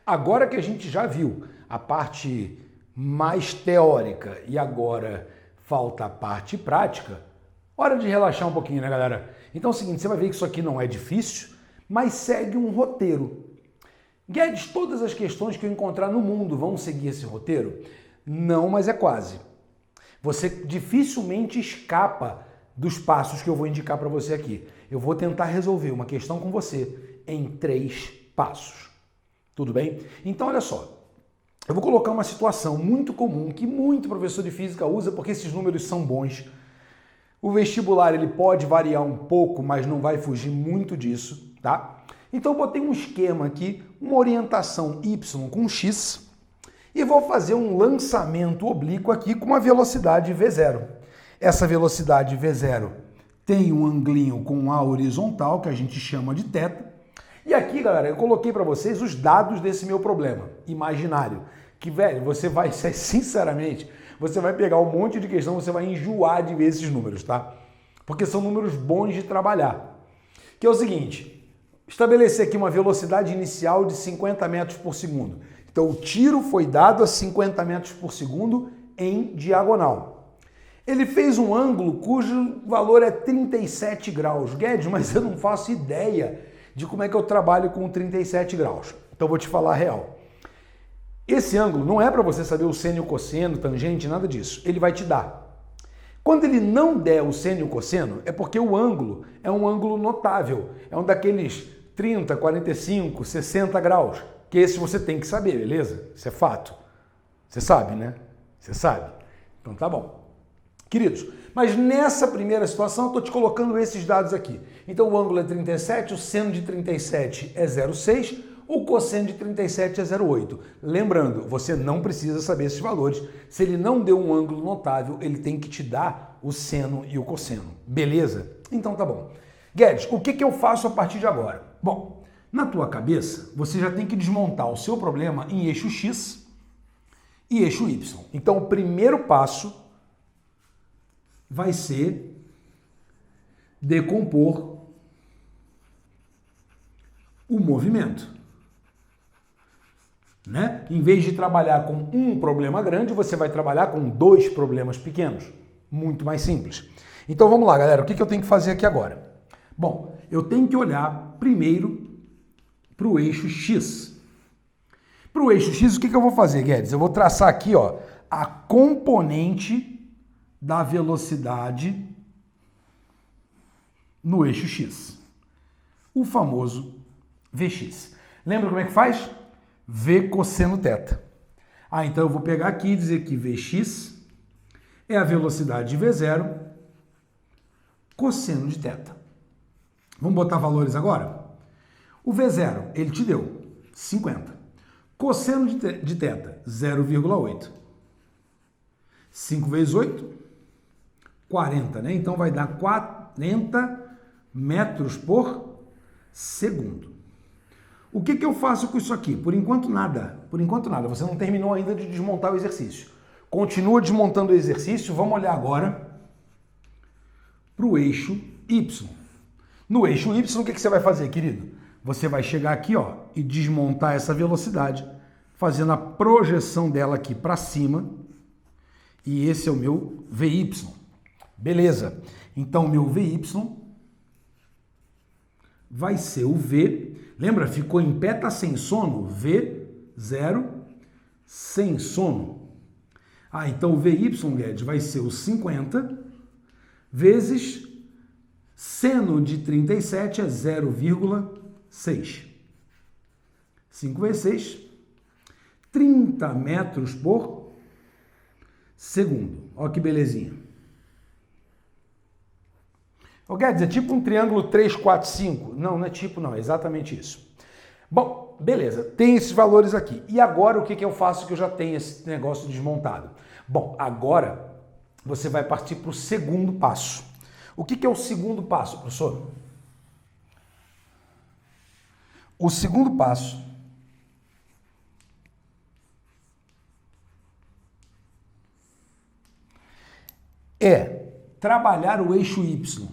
Agora que a gente já viu a parte mais teórica e agora falta a parte prática, hora de relaxar um pouquinho, né, galera? Então é o seguinte, você vai ver que isso aqui não é difícil, mas segue um roteiro. Guedes, todas as questões que eu encontrar no mundo vão seguir esse roteiro? Não, mas é quase. Você dificilmente escapa dos passos que eu vou indicar para você aqui. Eu vou tentar resolver uma questão com você em 3 passos. Tudo bem? Então, olha só. Eu vou colocar uma situação muito comum que muito professor de física usa porque esses números são bons. O vestibular ele pode variar um pouco, mas não vai fugir muito disso, tá? Então eu botei um esquema aqui, uma orientação y com x e vou fazer um lançamento oblíquo aqui com uma velocidade v0. Essa velocidade v0 tem um anglinho com A horizontal, que a gente chama de θ. E aqui, galera, eu coloquei para vocês os dados desse meu problema imaginário. Que, velho, você vai, sinceramente, você vai pegar um monte de questão, você vai enjoar de ver esses números, tá? Porque são números bons de trabalhar. Que é o seguinte, estabelecer aqui uma velocidade inicial de 50 metros por segundo. Então, o tiro foi dado a 50 metros por segundo em diagonal. Ele fez um ângulo cujo valor é 37 graus. Guedes, mas eu não faço ideia de como é que eu trabalho com 37 graus. Então, eu vou te falar a real. Esse ângulo não é para você saber o seno e o cosseno, tangente, nada disso. Ele vai te dar. Quando ele não der o seno e o cosseno, é porque o ângulo é um ângulo notável. É um daqueles 30, 45, 60 graus. Que esse você tem que saber, beleza? Isso é fato. Você sabe, né? Você sabe. Então tá bom. Queridos, mas nessa primeira situação eu estou te colocando esses dados aqui. Então o ângulo é 37, o seno de 37 é 0,6, o cosseno de 37 é 0,8. Lembrando, você não precisa saber esses valores. Se ele não deu um ângulo notável, ele tem que te dar o seno e o cosseno. Beleza? Então tá bom. Guedes, o que eu faço a partir de agora? Bom, na tua cabeça, você já tem que desmontar o seu problema em eixo X e eixo Y. Então o primeiro passo vai ser decompor o movimento. Né? Em vez de trabalhar com um problema grande, você vai trabalhar com 2 problemas pequenos. Muito mais simples. Então vamos lá, galera. O que eu tenho que fazer aqui agora? Bom, eu tenho que olhar primeiro para o eixo X. Para o eixo X, o que eu vou fazer, Guedes? Eu vou traçar aqui, ó, a componente da velocidade no eixo X. O famoso Vx. Lembra como é que faz? V cosseno θ. Então eu vou pegar aqui e dizer que Vx é a velocidade de V0 cosseno de θ. Vamos botar valores agora? O V0, ele te deu 50. Cosseno de θ, 0,8. 5 vezes 8, 40, né? Então vai dar 40 metros por segundo. O que eu faço com isso aqui? Por enquanto nada. Por enquanto nada. Você não terminou ainda de desmontar o exercício. Continua desmontando o exercício. Vamos olhar agora para o eixo Y. No eixo Y, o que você vai fazer, querido? Você vai chegar aqui, ó, e desmontar essa velocidade, fazendo a projeção dela aqui para cima. E esse é o meu VY. Beleza. Então, o meu VY vai ser o V. Lembra? Ficou em pé, tá sem sono. V0 sem sono. Então o VY, Guedes, vai ser o 50 vezes seno de 37 é 0,6. 5 vezes 6, 30 metros por segundo. Olha que belezinha. Guedes, é tipo um triângulo 3, 4, 5? Não, não é tipo não, é exatamente isso. Bom, beleza, tem esses valores aqui. E agora o que eu faço que eu já tenho esse negócio desmontado? Bom, agora você vai partir para o segundo passo. O que é o segundo passo, professor? O segundo passo é trabalhar o eixo Y.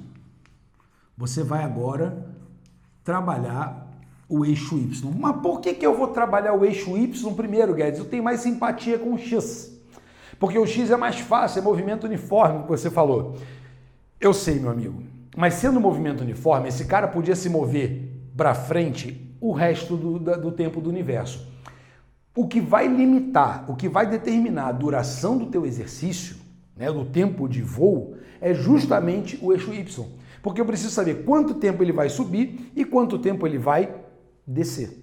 Você vai agora trabalhar o eixo Y. Mas por que eu vou trabalhar o eixo Y primeiro, Guedes? Eu tenho mais simpatia com o X. Porque o X é mais fácil, é movimento uniforme, que você falou. Eu sei, meu amigo. Mas sendo movimento uniforme, esse cara podia se mover para frente o resto do tempo do universo. O que vai limitar, o que vai determinar a duração do teu exercício, né, do tempo de voo, é justamente o eixo Y. Porque eu preciso saber quanto tempo ele vai subir e quanto tempo ele vai descer.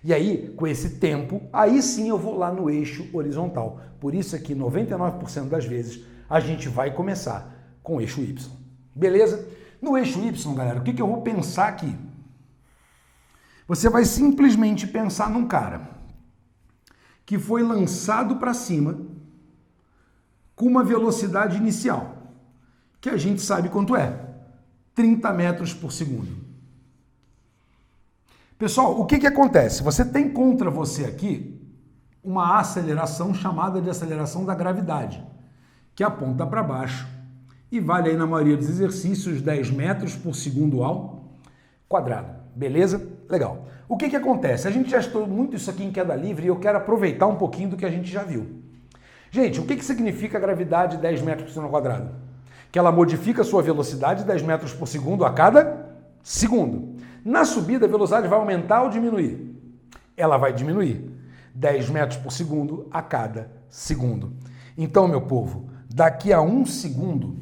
E aí, com esse tempo, aí sim eu vou lá no eixo horizontal. Por isso é que 99% das vezes a gente vai começar com o eixo Y. Beleza? No eixo Y, galera, o que eu vou pensar aqui? Você vai simplesmente pensar num cara que foi lançado para cima com uma velocidade inicial, que a gente sabe quanto é, 30 metros por segundo. Pessoal, o que acontece? Você tem contra você aqui uma aceleração chamada de aceleração da gravidade, que aponta para baixo e vale aí na maioria dos exercícios 10 metros por segundo ao quadrado. Beleza? Legal. O que acontece? A gente já estudou muito isso aqui em queda livre e eu quero aproveitar um pouquinho do que a gente já viu. Gente, o que significa a gravidade 10 metros por segundo ao quadrado? Que ela modifica a sua velocidade 10 metros por segundo a cada segundo. Na subida, a velocidade vai aumentar ou diminuir? Ela vai diminuir 10 metros por segundo a cada segundo. Então, meu povo, daqui a 1 segundo,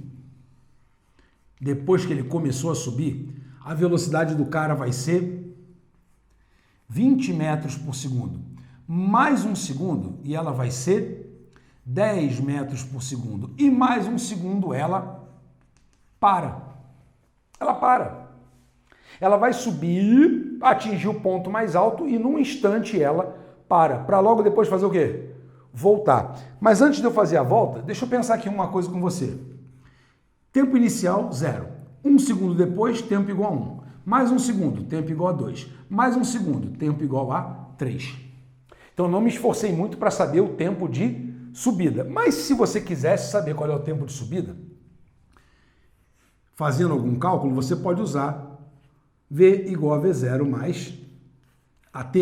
depois que ele começou a subir, a velocidade do cara vai ser 20 metros por segundo. Mais 1 segundo e ela vai ser 10 metros por segundo. E mais 1 segundo ela para. Ela para. Ela vai subir, atingir o ponto mais alto e num instante ela para logo depois fazer o quê? Voltar. Mas antes de eu fazer a volta, deixa eu pensar aqui uma coisa com você. Tempo inicial, 0. 1 segundo depois, tempo igual a 1. Mais 1 segundo, tempo igual a 2. Mais 1 segundo, tempo igual a 3. Então não me esforcei muito para saber o tempo de subida. Mas se você quisesse saber qual é o tempo de subida, fazendo algum cálculo, você pode usar V igual a V0 mais AT.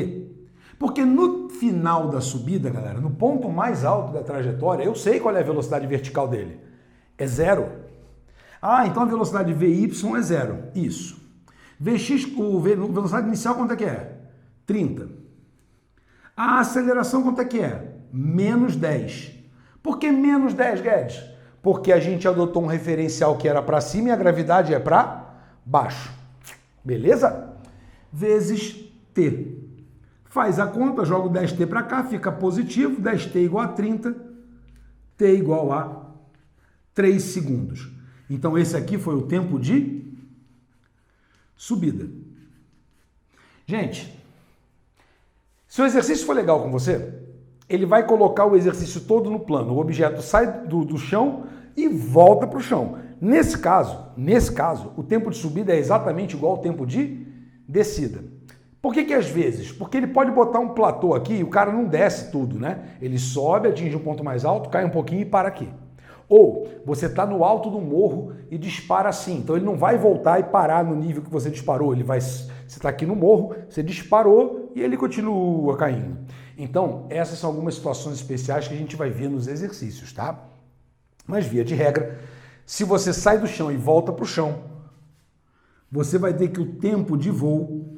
Porque no final da subida, galera, no ponto mais alto da trajetória, eu sei qual é a velocidade vertical dele. É 0. Ah, então a velocidade VY é 0. Isso. Vx, velocidade inicial quanto é que é? 30. A aceleração quanto é que é? Menos 10. Por que menos 10, Guedes? Porque a gente adotou um referencial que era para cima e a gravidade é para baixo. Beleza? Vezes T. Faz a conta, joga o 10T para cá, fica positivo, 10T igual a 30, T igual a 3 segundos. Então esse aqui foi o tempo de subida. Gente, se o exercício for legal com você, ele vai colocar o exercício todo no plano. O objeto sai do chão e volta para o chão. Nesse caso, o tempo de subida é exatamente igual ao tempo de descida. Por que às vezes? Porque ele pode botar um platô aqui e o cara não desce tudo, né? Ele sobe, atinge um ponto mais alto, cai um pouquinho e para aqui. Ou você está no alto do morro e dispara assim. Então ele não vai voltar e parar no nível que você disparou. Você está aqui no morro, você disparou e ele continua caindo. Então, essas são algumas situações especiais que a gente vai ver nos exercícios, tá? Mas via de regra, se você sai do chão e volta para o chão, você vai ter que o tempo de voo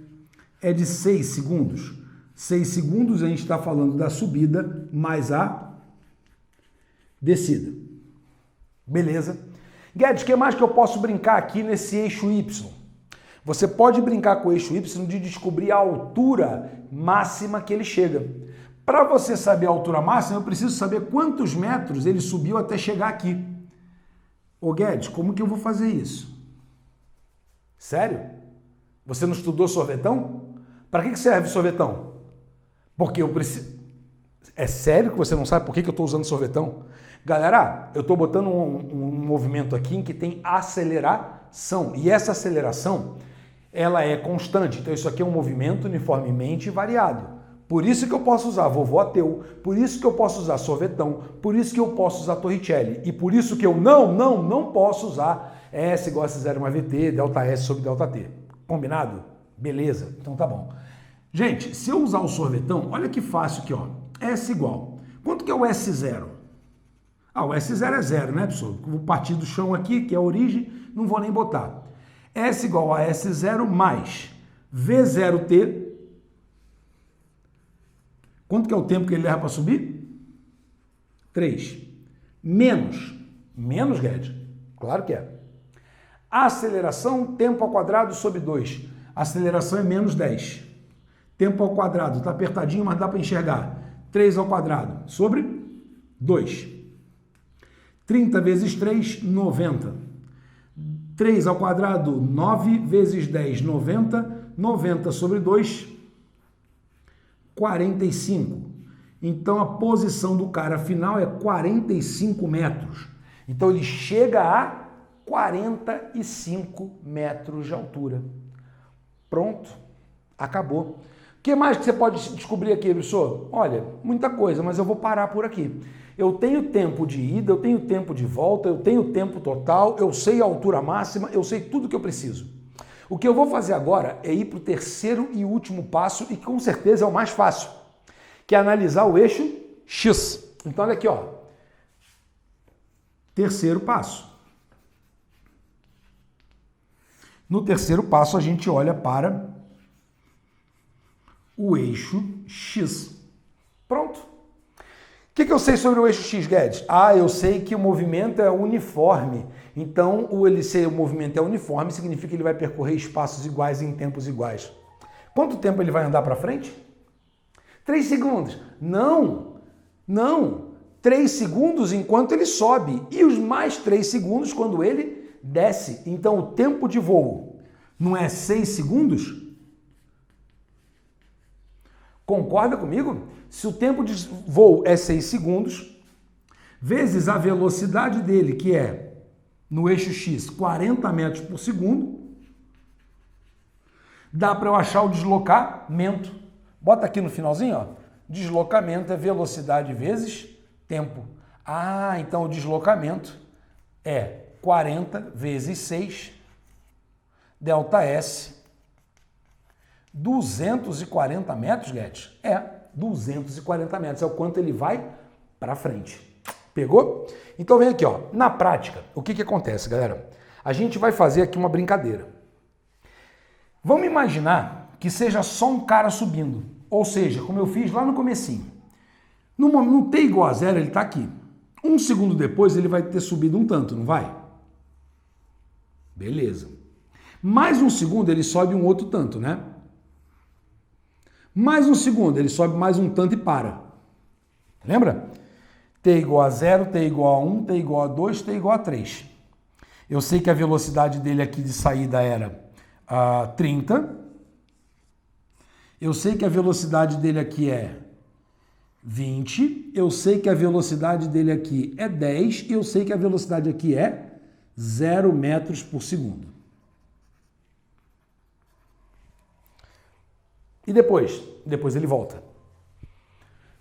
é de 6 segundos. 6 segundos a gente está falando da subida mais a descida. Beleza? Guedes, o que mais que eu posso brincar aqui nesse eixo Y? Você pode brincar com o eixo Y de descobrir a altura máxima que ele chega. Para você saber a altura máxima, eu preciso saber quantos metros ele subiu até chegar aqui. Ô Guedes, como que eu vou fazer isso? Sério? Você não estudou sorvetão? Para que serve sorvetão? Porque eu preciso... É sério que você não sabe por que eu estou usando sorvetão? Galera, eu estou botando um movimento aqui em que tem aceleração. E essa aceleração, ela é constante. Então isso aqui é um movimento uniformemente variado. Por isso que eu posso usar vovô ateu, por isso que eu posso usar sorvetão, por isso que eu posso usar Torricelli. E por isso que eu não posso usar S igual a S0 mais VT, ΔS sobre ΔT. Combinado? Beleza, então tá bom. Gente, se eu usar o sorvetão, olha que fácil aqui, ó. S igual. Quanto que é o S0? Ah, o S0 é 0, né, pessoal? Vou partir do chão aqui, que é a origem, não vou nem botar. S igual a S0 mais V0T. Quanto que é o tempo que ele leva para subir? 3. Menos. Menos, Guedes? Claro que é. Aceleração, tempo ao quadrado sobre 2. Aceleração é menos 10. Tempo ao quadrado, está apertadinho, mas dá para enxergar. 3 ao quadrado sobre 2. 30 vezes 3, 90. 3 ao quadrado, 9 vezes 10, 90. 90 sobre 2, 45. Então, a posição do cara final é 45 metros. Então, ele chega a 45 metros de altura. Pronto. Acabou. O que mais que você pode descobrir aqui, professor? Olha, muita coisa, mas eu vou parar por aqui. Eu tenho tempo de ida, eu tenho tempo de volta, eu tenho tempo total, eu sei a altura máxima, eu sei tudo que eu preciso. O que eu vou fazer agora é ir para o terceiro e último passo, e que com certeza é o mais fácil, que é analisar o eixo X. Então, olha aqui, ó. Terceiro passo. No terceiro passo, a gente olha para o eixo X. Pronto. O que eu sei sobre o eixo X, Guedes? Ah, eu sei que o movimento é uniforme. Então, o movimento é uniforme significa que ele vai percorrer espaços iguais em tempos iguais. Quanto tempo ele vai andar para frente? 3 segundos. Não, não. 3 segundos enquanto ele sobe e os mais 3 segundos quando ele desce. Então, o tempo de voo não é 6 segundos? Concorda comigo? Se o tempo de voo é 6 segundos, vezes a velocidade dele, que é, no eixo X, 40 metros por segundo, dá para eu achar o deslocamento. Bota aqui no finalzinho, ó. Deslocamento é velocidade vezes tempo. Ah, então o deslocamento é 40 vezes 6, delta S, 240 metros, Guedes? É, 240 metros. É o quanto ele vai para frente. Pegou? Então vem aqui, ó. Na prática, o que acontece, galera? A gente vai fazer aqui uma brincadeira. Vamos imaginar que seja só um cara subindo. Ou seja, como eu fiz lá no comecinho. No T igual a 0, ele está aqui. 1 segundo depois, ele vai ter subido um tanto, não vai? Beleza. Mais 1 segundo, ele sobe um outro tanto, né? Mais 1 segundo, ele sobe mais um tanto e para. Lembra? T igual a 0, T igual a 1, T igual a 2, T igual a 3. Eu sei que a velocidade dele aqui de saída era 30. Eu sei que a velocidade dele aqui é 20. Eu sei que a velocidade dele aqui é 10. E eu sei que a velocidade aqui é 0 metros por segundo. E depois? Depois ele volta.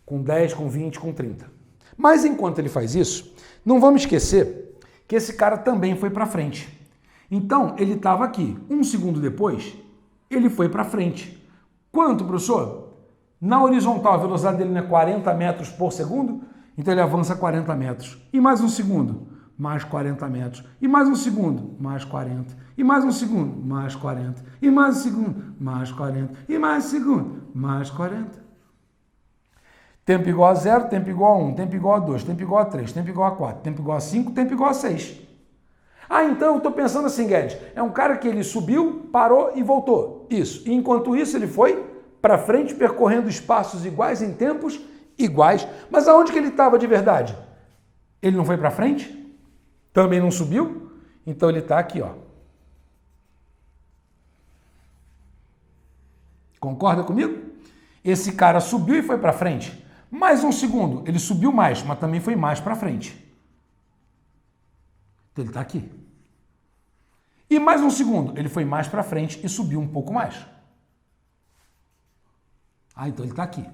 Com 10, com 20, com 30. Mas enquanto ele faz isso, não vamos esquecer que esse cara também foi para frente. Então, ele estava aqui. 1 segundo depois, ele foi para frente. Quanto, professor? Na horizontal, a velocidade dele não é 40 metros por segundo? Então, ele avança 40 metros. E mais 1 segundo? Mais 40 metros. E mais 1 segundo? Mais 40. E mais 1 segundo? Mais 40. E mais 1 segundo? Mais 40. E mais 1 segundo? Mais 40. Tempo igual a 0, tempo igual a 1, tempo igual a 2, tempo igual a 3, tempo igual a 4, tempo igual a 5, tempo igual a 6. Ah, então eu estou pensando assim, Guedes, é um cara que ele subiu, parou e voltou. Isso. E enquanto isso ele foi para frente percorrendo espaços iguais em tempos iguais. Mas aonde que ele estava de verdade? Ele não foi para frente? Também não subiu? Então ele está aqui, ó. Concorda comigo? Esse cara subiu e foi para frente. Mais 1 segundo, ele subiu mais, mas também foi mais para frente. Então ele está aqui. E mais 1 segundo, ele foi mais para frente e subiu um pouco mais. Ah, então ele está aqui.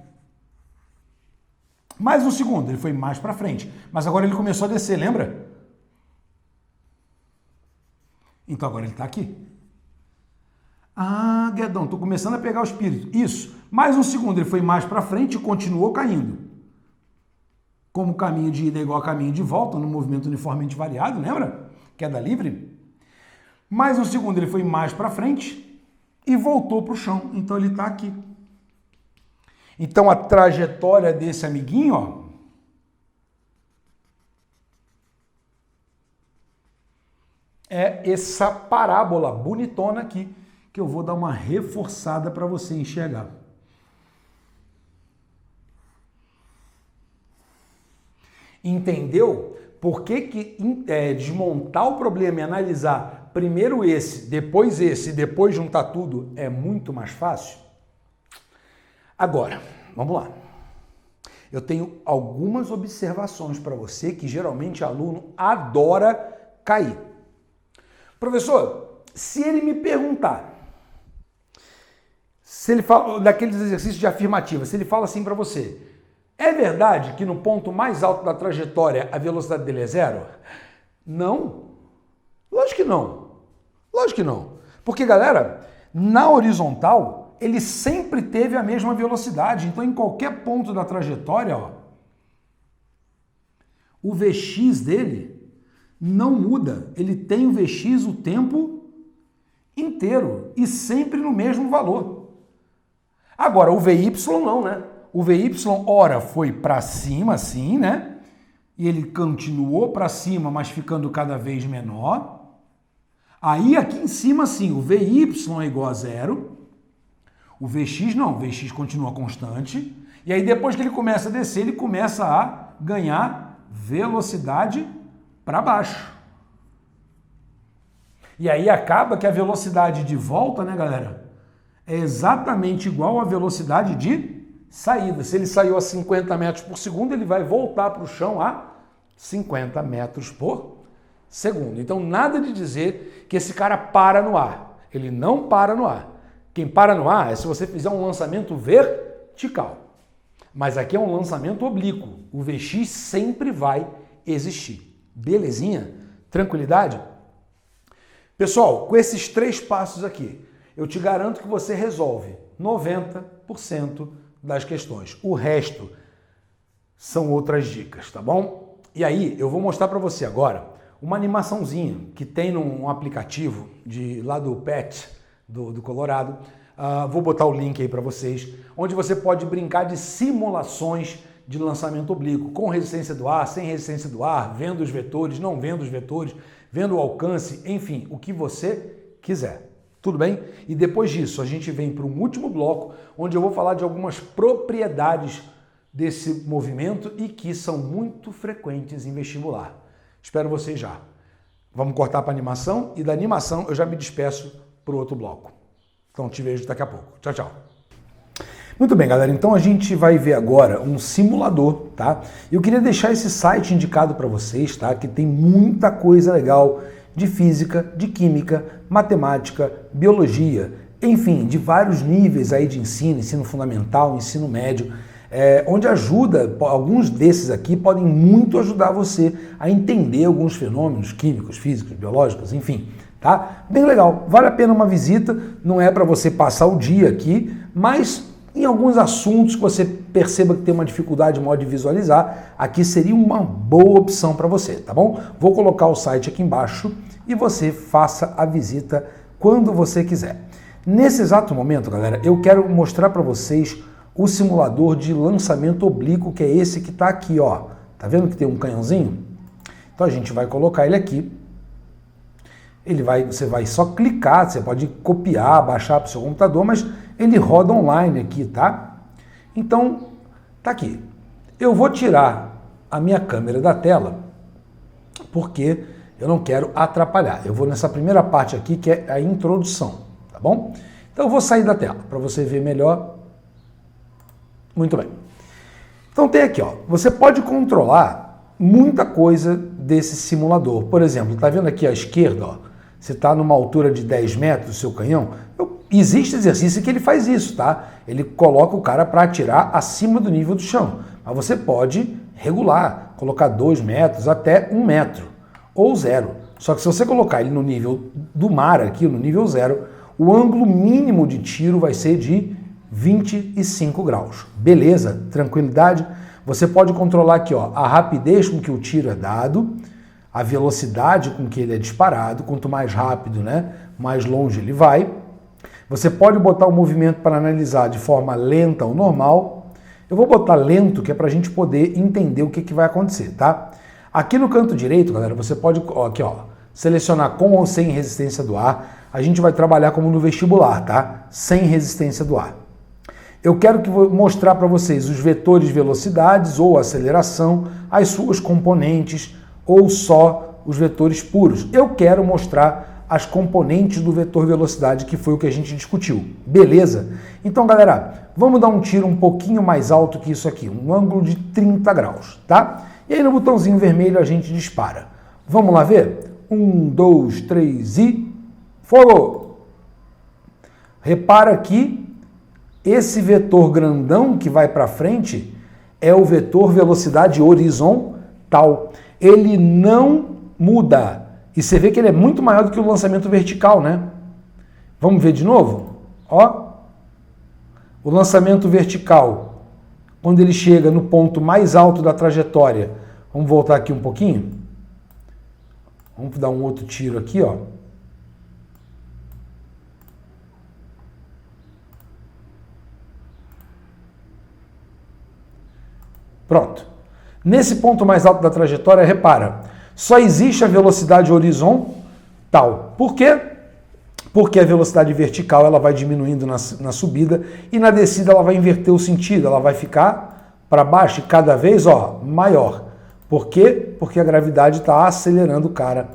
Mais 1 segundo, ele foi mais para frente. Mas agora ele começou a descer, lembra? Então agora ele está aqui. Ah, Guedão, estou começando a pegar o espírito. Isso. Mais um segundo, ele foi mais para frente e continuou caindo. Como o caminho de ida é igual a caminho de volta, no movimento uniformemente variado, lembra? Queda livre. Mais um segundo, ele foi mais para frente e voltou para o chão. Então ele está aqui. Então a trajetória desse amiguinho, ó, é essa parábola bonitona aqui, que eu vou dar uma reforçada para você enxergar. Entendeu? Por que desmontar o problema e analisar primeiro esse, depois juntar tudo é muito mais fácil? Agora, vamos lá. Eu tenho algumas observações para você que geralmente aluno adora cair. Professor, se ele me perguntar, se ele fala daqueles exercícios de afirmativa, se ele fala assim para você, é verdade que no ponto mais alto da trajetória a velocidade dele é zero? Não. Lógico que não. Lógico que não. Porque, galera, na horizontal, ele sempre teve a mesma velocidade. Então, em qualquer ponto da trajetória, ó, o Vx dele não muda. Ele tem o Vx o tempo inteiro e sempre no mesmo valor. Agora, o Vy não, né? O Vy, ora, foi para cima, assim, né? E ele continuou para cima, mas ficando cada vez menor. Aí, aqui em cima, sim, o Vy é igual a zero. O Vx não, o Vx continua constante. E aí, depois que ele começa a descer, ele começa a ganhar velocidade para baixo. E aí, acaba que a velocidade de volta, né, galera, é exatamente igual à velocidade de saída. Se ele saiu a 50 metros por segundo, ele vai voltar para o chão a 50 metros por segundo. Então, nada de dizer que esse cara para no ar. Ele não para no ar. Quem para no ar é se você fizer um lançamento vertical. Mas aqui é um lançamento oblíquo. O Vx sempre vai existir. Belezinha? Tranquilidade? Pessoal, com esses 3 passos aqui, eu te garanto que você resolve 90% das questões. O resto são outras dicas, tá bom? E aí, eu vou mostrar para você agora uma animaçãozinha que tem num aplicativo lá do PET, do Colorado. Vou botar o link aí para vocês, onde você pode brincar de simulações de lançamento oblíquo, com resistência do ar, sem resistência do ar, vendo os vetores, não vendo os vetores, vendo o alcance, enfim, o que você quiser. Tudo bem? E depois disso, a gente vem para um último bloco, onde eu vou falar de algumas propriedades desse movimento e que são muito frequentes em vestibular. Espero vocês já. Vamos cortar para a animação e da animação eu já me despeço para o outro bloco. Então te vejo daqui a pouco. Tchau, tchau. Muito bem, galera. Então a gente vai ver agora um simulador, tá? Eu queria deixar esse site indicado para vocês, tá? Que tem muita coisa legal de física, de química, matemática, biologia, enfim, de vários níveis aí de ensino fundamental, ensino médio, onde ajuda, alguns desses aqui podem muito ajudar você a entender alguns fenômenos químicos, físicos, biológicos, enfim, tá? Bem legal, vale a pena uma visita, não é para você passar o dia aqui, mas em alguns assuntos que você perceba que tem uma dificuldade maior de visualizar, aqui seria uma boa opção para você, tá bom? Vou colocar o site aqui embaixo e você faça a visita quando você quiser. Nesse exato momento, galera, eu quero mostrar para vocês o simulador de lançamento oblíquo, que é esse que está aqui, ó. Tá vendo que tem um canhãozinho? Então a gente vai colocar ele aqui. Você vai só clicar, você pode copiar, baixar para o seu computador, mas ele roda online aqui, tá? Então, tá aqui. Eu vou tirar a minha câmera da tela, porque eu não quero atrapalhar. Eu vou nessa primeira parte aqui, que é a introdução, tá bom? Então eu vou sair da tela, para você ver melhor. Muito bem. Então tem aqui, ó, você pode controlar muita coisa desse simulador. Por exemplo, tá vendo aqui à esquerda, ó? Você está numa altura de 10 metros do seu canhão, existe exercício que ele faz isso, tá? Ele coloca o cara para atirar acima do nível do chão. Mas você pode regular, colocar 2 metros até 1 metro, ou 0. Só que se você colocar ele no nível do mar aqui, no nível 0, o ângulo mínimo de tiro vai ser de 25 graus. Beleza? Tranquilidade? Você pode controlar aqui, ó, a rapidez com que o tiro é dado, a velocidade com que ele é disparado. Quanto mais rápido, né, mais longe ele vai. Você pode botar o movimento para analisar de forma lenta ou normal. Eu vou botar lento, que é para a gente poder entender o que vai acontecer, tá? Aqui no canto direito, galera, você pode aqui, ó, selecionar com ou sem resistência do ar. A gente vai trabalhar como no vestibular, tá? Sem resistência do ar. Eu quero mostrar para vocês os vetores de velocidades ou aceleração, as suas componentes ou só os vetores puros. Eu quero mostrar as componentes do vetor velocidade, que foi o que a gente discutiu. Beleza? Então, galera, vamos dar um tiro um pouquinho mais alto que isso aqui, um ângulo de 30 graus, tá? E aí no botãozinho vermelho a gente dispara. Vamos lá ver? 1, 2, 3 e... fogo! Repara que esse vetor grandão que vai para frente é o vetor velocidade horizontal. Ele não muda. E você vê que ele é muito maior do que o lançamento vertical, né? Vamos ver de novo? Ó. O lançamento vertical, quando ele chega no ponto mais alto da trajetória, vamos voltar aqui um pouquinho? Vamos dar um outro tiro aqui, ó. Pronto. Nesse ponto mais alto da trajetória, repara, só existe a velocidade horizontal. Por quê? Porque a velocidade vertical ela vai diminuindo na subida e na descida ela vai inverter o sentido, ela vai ficar para baixo e cada vez, ó, maior. Por quê? Porque a gravidade está acelerando o cara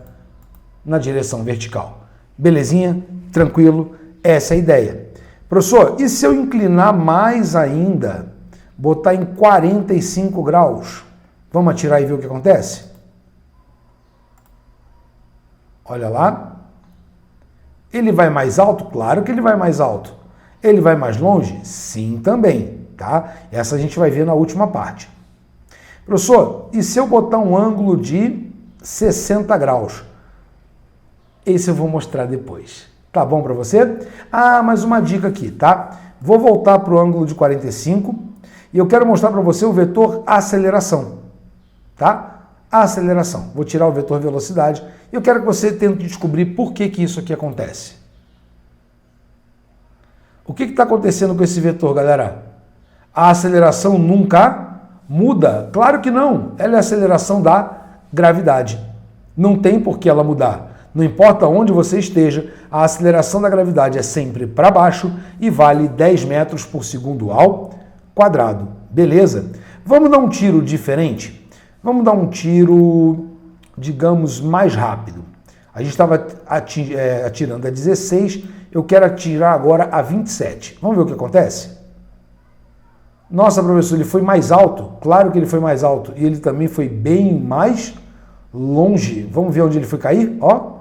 na direção vertical. Belezinha? Tranquilo? Essa é a ideia. Professor, e se eu inclinar mais ainda, botar em 45 graus? Vamos atirar e ver o que acontece? Olha lá. Ele vai mais alto? Claro que ele vai mais alto. Ele vai mais longe? Sim, também, tá? Essa a gente vai ver na última parte. Professor, e se eu botar um ângulo de 60 graus? Esse eu vou mostrar depois. Tá bom para você? Ah, mais uma dica aqui, tá? Vou voltar para o ângulo de 45 e eu quero mostrar para você o vetor aceleração, tá? Aceleração. Vou tirar o vetor velocidade e eu quero que você tente descobrir por que isso aqui acontece. O que está acontecendo com esse vetor, galera? A aceleração nunca muda? Claro que não. Ela é a aceleração da gravidade. Não tem por que ela mudar. Não importa onde você esteja, a aceleração da gravidade é sempre para baixo e vale 10 metros por segundo ao quadrado. Beleza? Vamos dar um tiro diferente? Vamos dar um tiro, digamos, mais rápido. A gente estava atirando a 16, eu quero atirar agora a 27. Vamos ver o que acontece? Nossa, professor, ele foi mais alto? Claro que ele foi mais alto. E ele também foi bem mais longe. Vamos ver onde ele foi cair? Ó.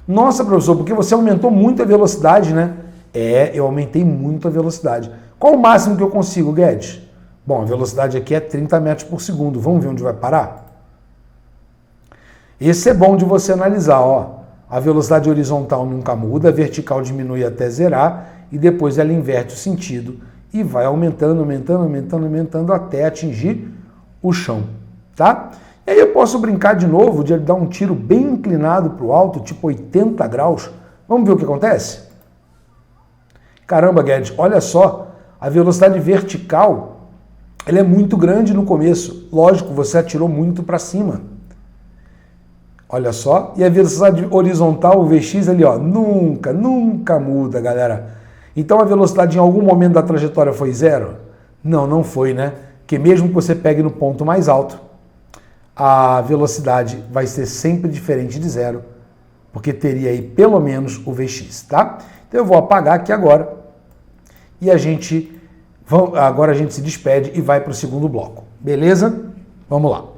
Nossa, professor, porque você aumentou muito a velocidade, né? É, eu aumentei muito a velocidade. Qual o máximo que eu consigo, Guedes? Bom, a velocidade aqui é 30 metros por segundo. Vamos ver onde vai parar? Esse é bom de você analisar, ó. A velocidade horizontal nunca muda, a vertical diminui até zerar e depois ela inverte o sentido e vai aumentando, aumentando, aumentando, aumentando até atingir o chão, tá? E aí eu posso brincar de novo de dar um tiro bem inclinado para o alto, tipo 80 graus. Vamos ver o que acontece? Caramba, Guedes, olha só, a velocidade vertical ela é muito grande no começo. Lógico, você atirou muito para cima. Olha só. E a velocidade horizontal, o Vx ali, ó, nunca muda, galera. Então a velocidade em algum momento da trajetória foi zero? Não, não foi, né? Porque mesmo que você pegue no ponto mais alto, a velocidade vai ser sempre diferente de zero, porque teria aí pelo menos o Vx, tá? Então eu vou apagar aqui agora e agora a gente se despede e vai para o segundo bloco. Beleza? Vamos lá.